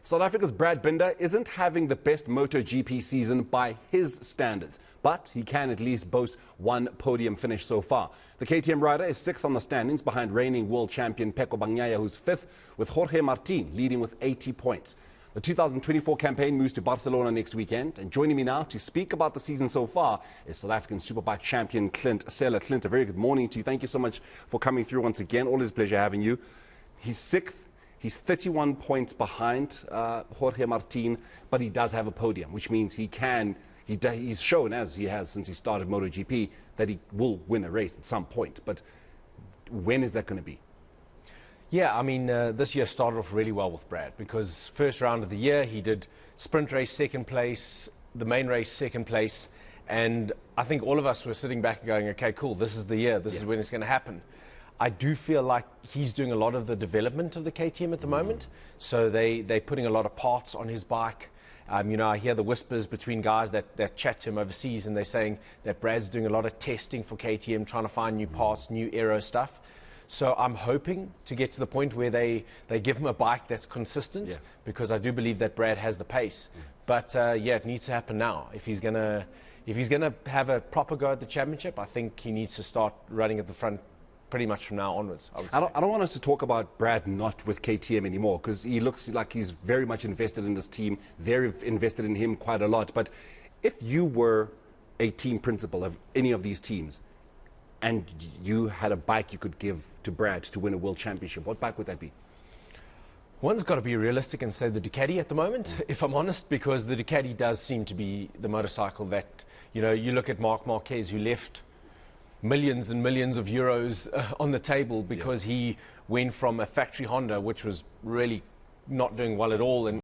South Africa's Brad Binder isn't having the best MotoGP season by his standards, but he can at least boast one podium finish so far. The KTM rider is 6th on the standings behind reigning world champion Pecco Bagnaia, who's 5th, with Jorge Martin leading with 80 points. The 2024 campaign moves to Barcelona next weekend, and joining me now to speak about the season so far is South African Superbike champion Clint Sela. Clint, a very good morning to you. Thank you so much for coming through once again. Always a pleasure having you. He's 6th. He's 31 points behind Jorge Martin, but he does have a podium, which means he's shown, as he has since he started MotoGP, that he will win a race at some point. But when is that going to be? Yeah, I mean, this year started off really well with Brad, because first round of the year he did sprint race second place, the main race second place, and I think all of us were sitting back and going, okay, cool, this is the year, this is when it's going to happen. I do feel like he's doing a lot of the development of the KTM at the moment, so they're putting a lot of parts on his bike. You know, I hear the whispers between guys that chat to him overseas, and they're saying that Brad's doing a lot of testing for KTM, trying to find new parts, new aero stuff. So I'm hoping to get to the point where they give him a bike that's consistent, because I do believe that Brad has the pace. But yeah, it needs to happen now. If he's gonna have a proper go at the championship, I think he needs to start running at the front pretty much from now onwards, I would say. I don't want us to talk about Brad not with KTM anymore, because he looks like he's very much invested in this team, very invested in him quite a lot. But if you were a team principal of any of these teams, and you had a bike you could give to Brad to win a world championship, what bike would that be? One's got to be realistic and say the Ducati at the moment, if I'm honest, because the Ducati does seem to be the motorcycle that, you know, you look at Marc Marquez, who left millions and millions of euros on the table because he went from a factory Honda, which was really not doing well at all, and